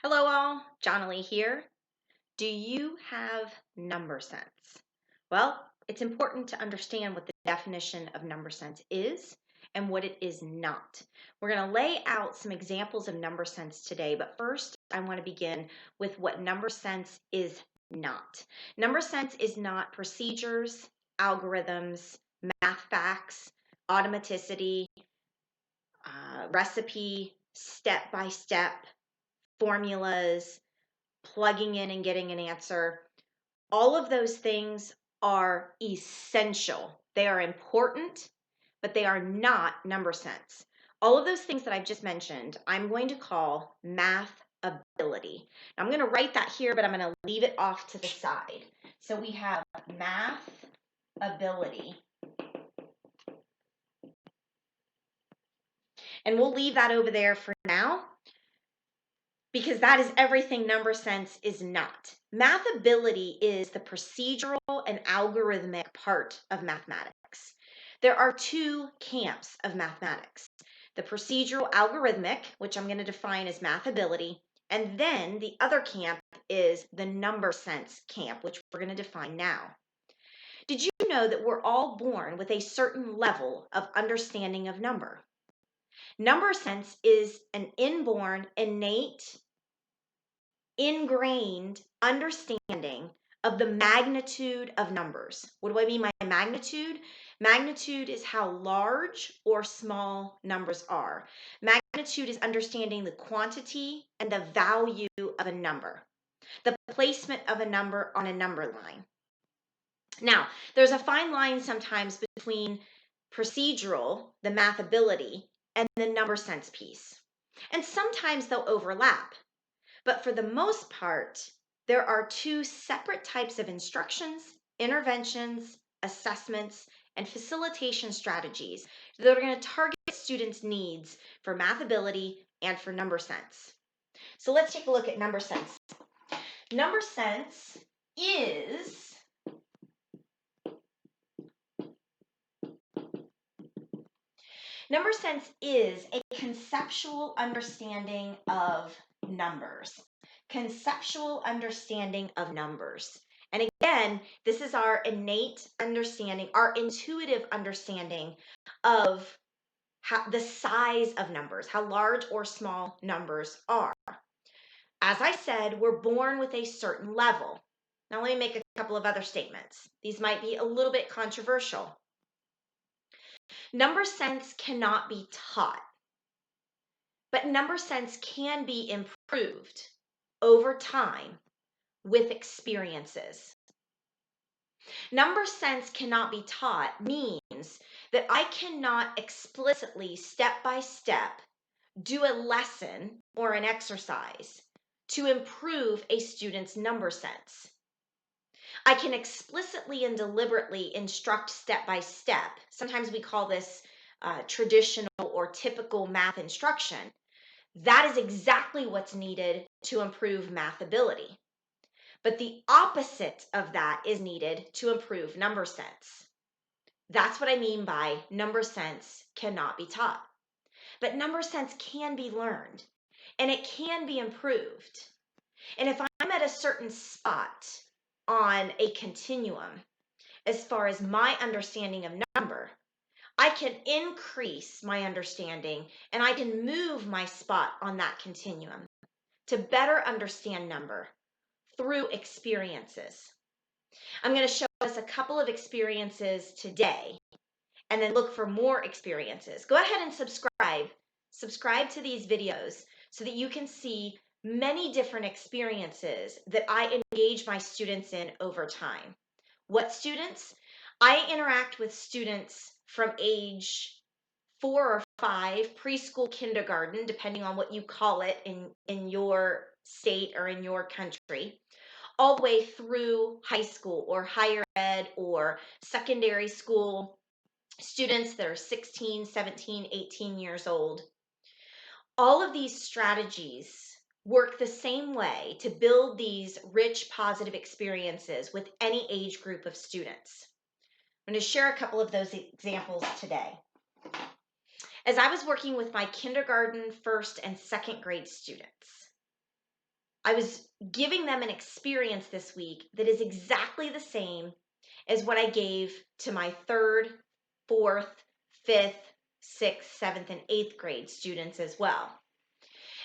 Hello all, Jonalee here. Do you have number sense? Well, it's important to understand what the definition of number sense is and what it is not. We're going to lay out some examples of number sense today, but first I want to begin with what number sense is not. Number sense is not procedures, algorithms, math facts, automaticity, recipe, step-by-step, formulas, plugging in and getting an answer. All of those things are essential. They are important, but they are not number sense. All of those things that I've just mentioned, I'm going to call math ability. Now, I'm going to write that here, but I'm going to leave it off to the side. So we have math ability. And we'll leave that over there for now, because that is everything number sense is not. Math ability is the procedural and algorithmic part of mathematics. There are two camps of mathematics: the procedural algorithmic, which I'm going to define as math ability, and then the other camp is the number sense camp, which we're going to define now. Did you know that we're all born with a certain level of understanding of number? Number sense is an inborn, innate, ingrained understanding of the magnitude of numbers. What do I mean by magnitude? Magnitude is how large or small numbers are. Magnitude is understanding the quantity and the value of a number, the placement of a number on a number line. Now, there's a fine line sometimes between procedural, the math ability, and the number sense piece. And sometimes they'll overlap. But for the most part, there are two separate types of instructions, interventions, assessments, and facilitation strategies that are going to target students' needs for math ability and for number sense. So let's take a look at number sense. Number sense is a conceptual understanding of numbers. Conceptual understanding of numbers. And again, this is our innate understanding, our intuitive understanding of the size of numbers, how large or small numbers are. As I said, we're born with a certain level. Now let me make a couple of other statements. These might be a little bit controversial. Number sense cannot be taught, but number sense can be improved over time with experiences. Number sense cannot be taught means that I cannot explicitly, step by step, do a lesson or an exercise to improve a student's number sense. I can explicitly and deliberately instruct step by step. Sometimes we call this traditional or typical math instruction. That is exactly what's needed to improve math ability. But the opposite of that is needed to improve number sense. That's what I mean by number sense cannot be taught. But number sense can be learned, and it can be improved. And if I'm at a certain spot on a continuum, as far as my understanding of number, I can increase my understanding and I can move my spot on that continuum to better understand number through experiences. I'm going to show us a couple of experiences today and then look for more experiences. Go ahead and subscribe to these videos so that you can see many different experiences that I engage my students in over time. What students? I interact with students from age 4 or 5, preschool, kindergarten, depending on what you call it in your state or in your country, all the way through high school or higher ed or secondary school, students that are 16, 17, 18 years old. All of these strategies work the same way to build these rich, positive experiences with any age group of students. I'm going to share a couple of those examples today. As I was working with my kindergarten, first, and second grade students, I was giving them an experience this week that is exactly the same as what I gave to my third, fourth, fifth, sixth, seventh, and eighth grade students as well.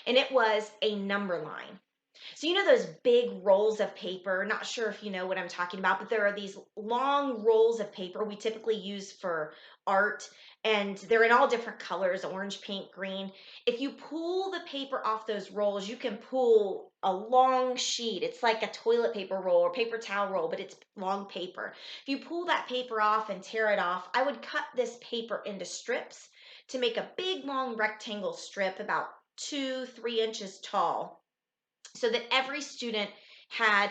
And it was a number line. So, you know those big rolls of paper? Not sure if you know what I'm talking about, but there are these long rolls of paper we typically use for art, and they're in all different colors, orange, pink, green. If you pull the paper off those rolls, you can pull a long sheet. It's like a toilet paper roll or paper towel roll, but it's long paper. If you pull that paper off and tear it off, I would cut this paper into strips to make a big long rectangle strip about 2-3 inches tall, so that every student had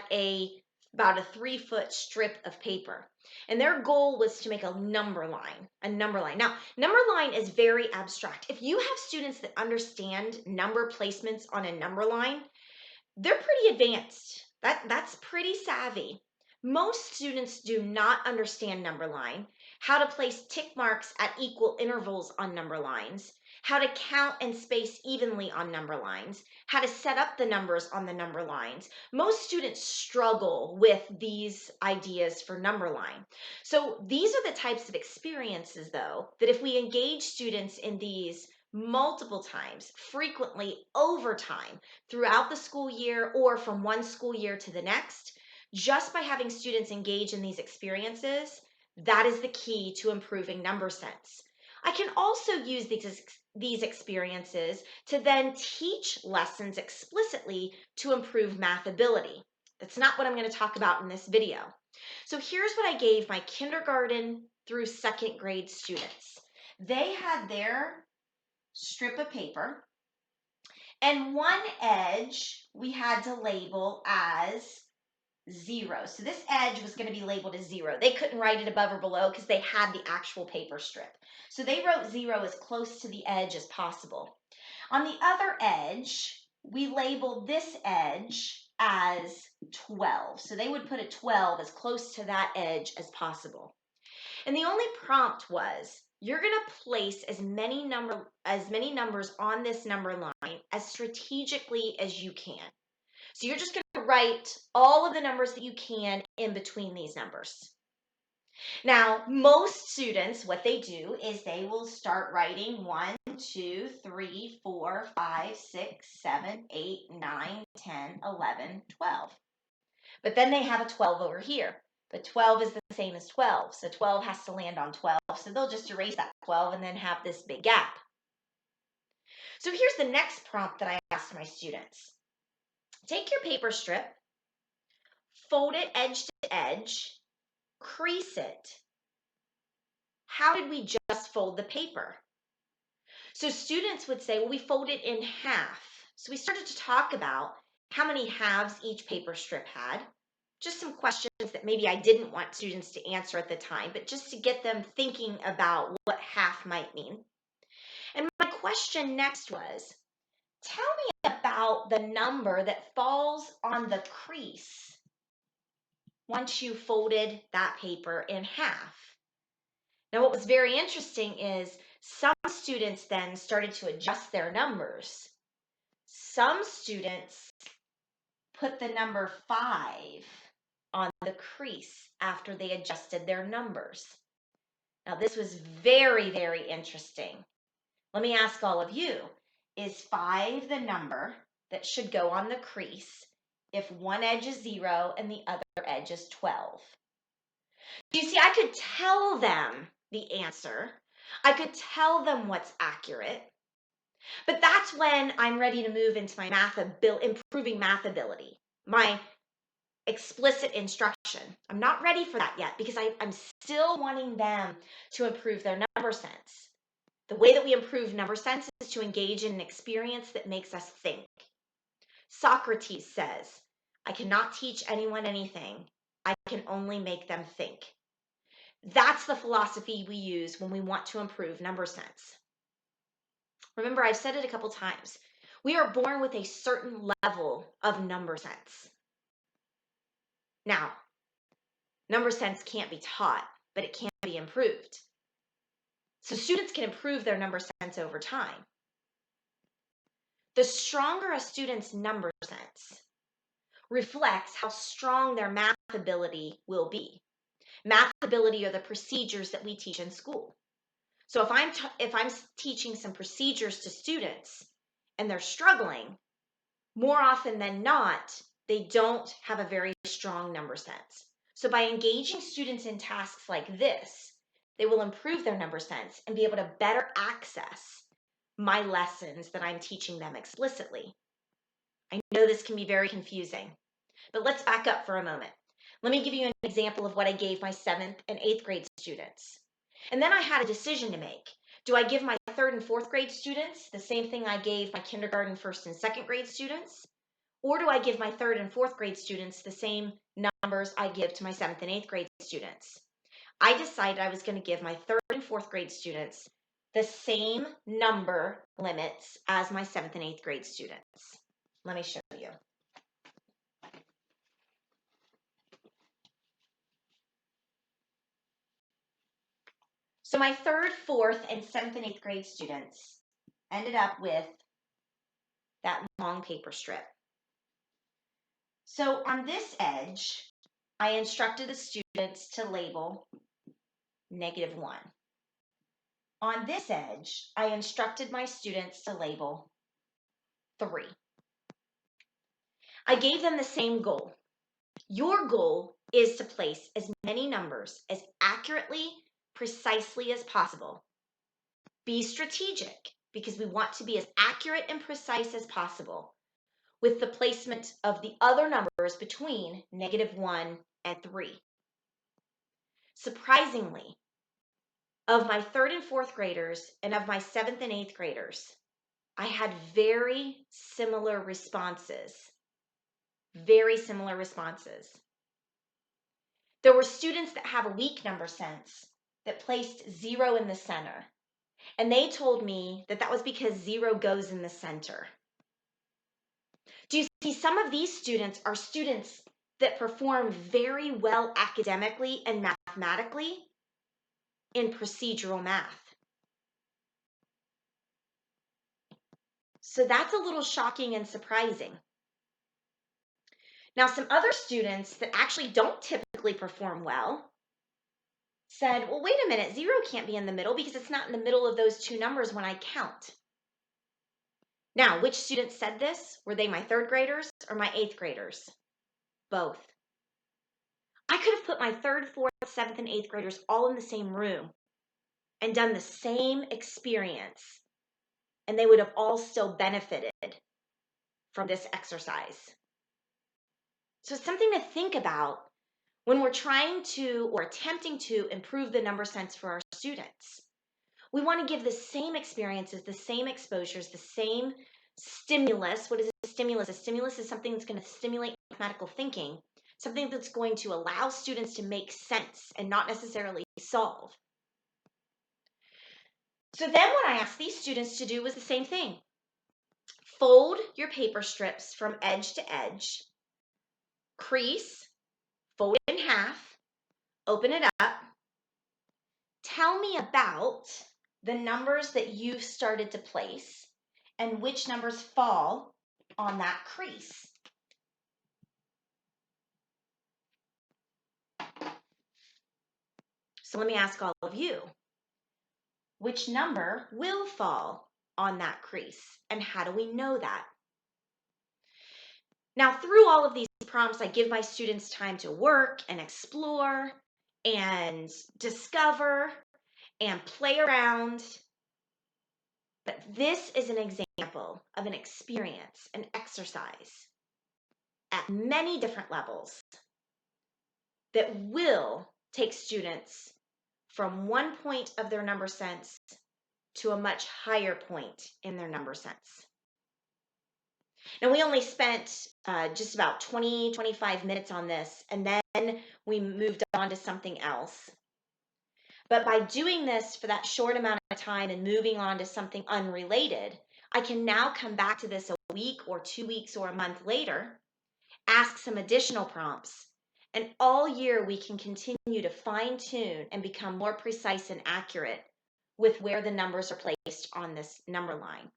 about a 3-foot strip of paper. And their goal was to make a number line, Now, number line is very abstract. If you have students that understand number placements on a number line, they're pretty advanced. That's pretty savvy. Most students do not understand number line, how to place tick marks at equal intervals on number lines, how to count and space evenly on number lines, how to set up the numbers on the number lines. Most students struggle with these ideas for number line. So these are the types of experiences, though, that if we engage students in these multiple times, frequently, over time, throughout the school year or from one school year to the next, just by having students engage in these experiences, that is the key to improving number sense. I can also use these experiences to then teach lessons explicitly to improve math ability. That's not what I'm going to talk about in this video. So here's what I gave my kindergarten through second grade students. They had their strip of paper, and one edge we had to label as 0. So this edge was going to be labeled as 0. They couldn't write it above or below because they had the actual paper strip. So they wrote 0 as close to the edge as possible. On the other edge, we labeled this edge as 12. So they would put a 12 as close to that edge as possible. And the only prompt was, you're going to place as many numbers on this number line as strategically as you can. So you're just going to write all of the numbers that you can in between these numbers. Now, most students, what they do is they will start writing 1, 2, 3, 4, 5, 6, 7, 8, 9, 10, 11, 12. But then they have a 12 over here. But 12 is the same as 12, so 12 has to land on 12. So they'll just erase that 12 and then have this big gap. So here's the next prompt that I asked my students. Take your paper strip, fold it edge to edge, crease it. How did we just fold the paper? So students would say, well, we fold it in half. So we started to talk about how many halves each paper strip had. Just some questions that maybe I didn't want students to answer at the time, but just to get them thinking about what half might mean. And my question next was, tell me about the number that falls on the crease once you folded that paper in half. Now, what was very interesting is some students then started to adjust their numbers. Some students put the number 5 on the crease after they adjusted their numbers. Now, this was very, very interesting. Let me ask all of you, is 5 the number that should go on the crease if one edge is 0 and the other edge is 12? You see, I could tell them the answer. I could tell them what's accurate. But that's when I'm ready to move into my improving math ability, my explicit instruction. I'm not ready for that yet because I'm still wanting them to improve their number sense. The way that we improve number sense is to engage in an experience that makes us think. Socrates says, I cannot teach anyone anything. I can only make them think. That's the philosophy we use when we want to improve number sense. Remember, I've said it a couple times. We are born with a certain level of number sense. Now, number sense can't be taught, but it can be improved. So students can improve their number sense over time. The stronger a student's number sense, reflects how strong their math ability will be. Math ability are the procedures that we teach in school. So if I'm teaching some procedures to students and they're struggling, more often than not, they don't have a very strong number sense. So by engaging students in tasks like this, they will improve their number sense and be able to better access my lessons that I'm teaching them explicitly. I know this can be very confusing, but let's back up for a moment. Let me give you an example of what I gave my 7th and 8th grade students. And then I had a decision to make. Do I give my 3rd and 4th grade students the same thing I gave my kindergarten, 1st, and 2nd grade students? Or do I give my 3rd and 4th grade students the same numbers I give to my 7th and 8th grade students? I decided I was going to give my 3rd and 4th grade students the same number limits as my 7th and 8th grade students. Let me show you. So my 3rd, 4th, and 7th and 8th grade students ended up with that long paper strip. So on this edge, I instructed the students to label -1. On this edge, I instructed my students to label 3. I gave them the same goal. Your goal is to place as many numbers as accurately, precisely as possible. Be strategic because we want to be as accurate and precise as possible with the placement of the other numbers between -1 and 3. Surprisingly, of my 3rd and 4th graders and of my 7th and 8th graders, I had very similar responses. Very similar responses. There were students that have a weak number sense that placed 0 in the center. And they told me that that was because 0 goes in the center. Do you see, some of these students are students that perform very well academically and mathematically in procedural math. So that's a little shocking and surprising. Now, some other students that actually don't typically perform well said, well, wait a minute, 0 can't be in the middle because it's not in the middle of those two numbers when I count. Now, which students said this? Were they my 3rd graders or my 8th graders? Both. I could have put my 3rd, 4th, 7th, and 8th graders all in the same room and done the same experience, and they would have all still benefited from this exercise. So it's something to think about when we're trying to or attempting to improve the number sense for our students. We want to give the same experiences, the same exposures, the same stimulus. What is a stimulus? A stimulus is something that's going to stimulate mathematical thinking, something that's going to allow students to make sense and not necessarily solve. So then what I asked these students to do was the same thing. Fold your paper strips from edge to edge, crease, fold it in half, open it up. Tell me about the numbers that you've started to place and which numbers fall on that crease. So let me ask all of you, which number will fall on that crease, and how do we know that? Now, through all of these prompts, I give my students time to work and explore and discover and play around. But this is an example of an experience, an exercise at many different levels that will take students from one point of their number sense to a much higher point in their number sense. Now, we only spent just about 25 minutes on this, and then we moved on to something else. But by doing this for that short amount of time and moving on to something unrelated, I can now come back to this a week or 2 weeks or a month later, ask some additional prompts, and all year we can continue to fine-tune and become more precise and accurate with where the numbers are placed on this number line.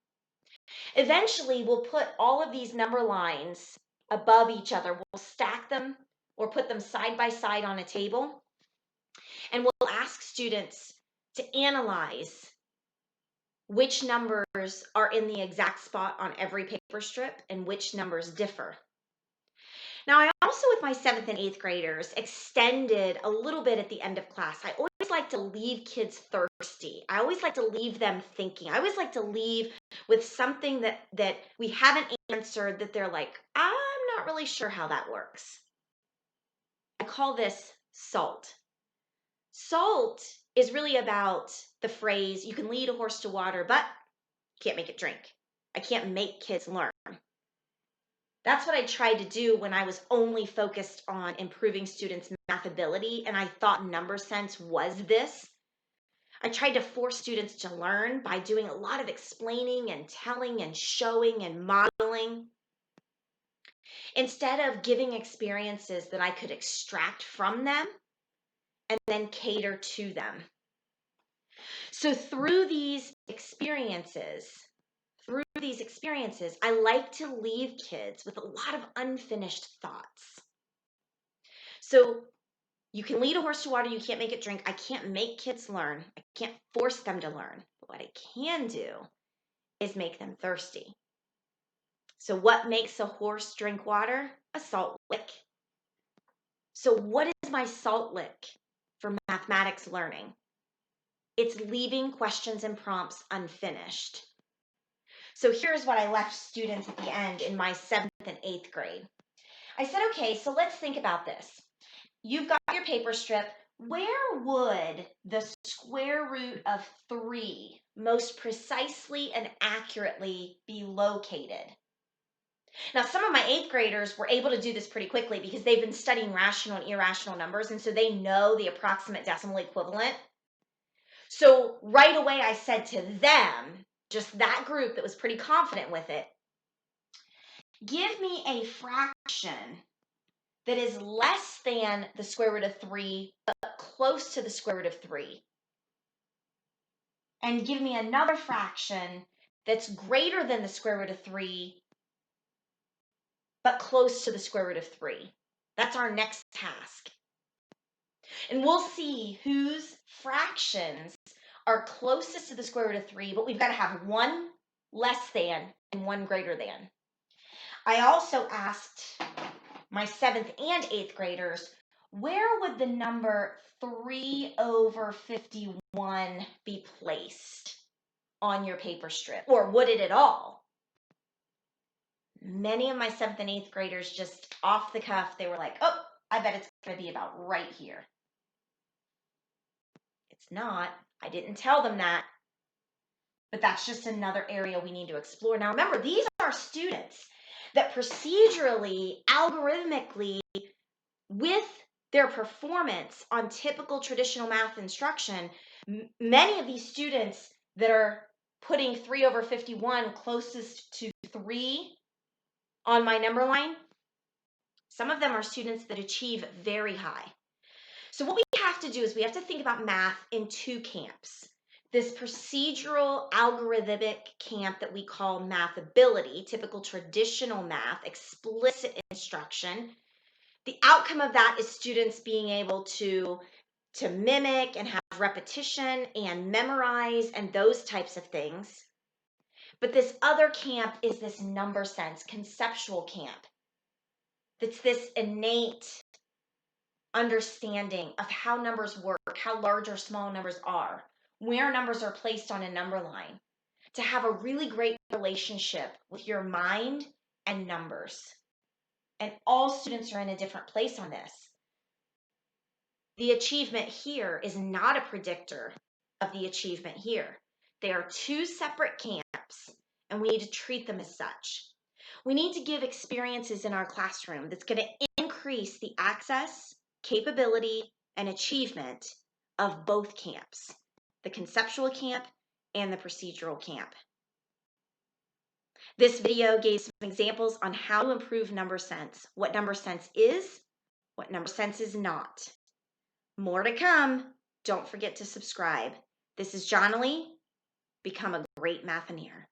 Eventually, we'll put all of these number lines above each other. We'll stack them or put them side by side on a table, and we'll ask students to analyze which numbers are in the exact spot on every paper strip and which numbers differ. Now, I also, with my 7th and 8th graders, extended a little bit at the end of class. I always like to leave kids thirsty. I always like to leave them thinking. I always like to leave with something that we haven't answered that they're like, I'm not really sure how that works. I call this SALT. SALT is really about the phrase, you can lead a horse to water, but you can't make it drink. I can't make kids learn. That's what I tried to do when I was only focused on improving students' math ability, and I thought number sense was this. I tried to force students to learn by doing a lot of explaining and telling and showing and modeling, instead of giving experiences that I could extract from them and then cater to them. So through these experiences, I like to leave kids with a lot of unfinished thoughts. So you can lead a horse to water, you can't make it drink. I can't make kids learn. I can't force them to learn. But what I can do is make them thirsty. So what makes a horse drink water? A salt lick. So what is my salt lick for mathematics learning? It's leaving questions and prompts unfinished. So here's what I left students at the end in my 7th and 8th grade. I said, okay, so let's think about this. You've got your paper strip. Where would the square root of 3 most precisely and accurately be located? Now, some of my 8th graders were able to do this pretty quickly because they've been studying rational and irrational numbers, and so they know the approximate decimal equivalent. So right away I said to them, just that group that was pretty confident with it, give me a fraction that is less than the square root of 3, but close to the square root of 3. And give me another fraction that's greater than the square root of 3, but close to the square root of 3. That's our next task. And we'll see whose fractions are closest to the square root of 3, but we've got to have one less than and one greater than. I also asked my 7th and 8th graders, where would the number 3/51 be placed on your paper strip? Or would it at all? Many of my 7th and 8th graders, just off the cuff, they were like, oh, I bet it's going to be about right here. It's not. I didn't tell them that. But that's just another area we need to explore. Now, remember, these are students that procedurally, algorithmically, with their performance on typical traditional math instruction, many of these students that are putting 3/51 closest to 3 on my number line, some of them are students that achieve very high. So what we have to do is we have to think about math in 2 camps. This procedural algorithmic camp that we call math ability, typical traditional math, explicit instruction. The outcome of that is students being able to mimic and have repetition and memorize and those types of things. But this other camp is this number sense, conceptual camp. That's this innate understanding of how numbers work, how large or small numbers are, where numbers are placed on a number line, to have a really great relationship with your mind and numbers. And all students are in a different place on this. The achievement here is not a predictor of the achievement here. They are 2 separate camps, and we need to treat them as such. We need to give experiences in our classroom that's going to increase the access, capability, and achievement of both camps, the conceptual camp and the procedural camp. This video gave some examples on how to improve number sense, what number sense is, what number sense is not. More to come. Don't forget to subscribe. This is Jonalee. Become a great mathinator.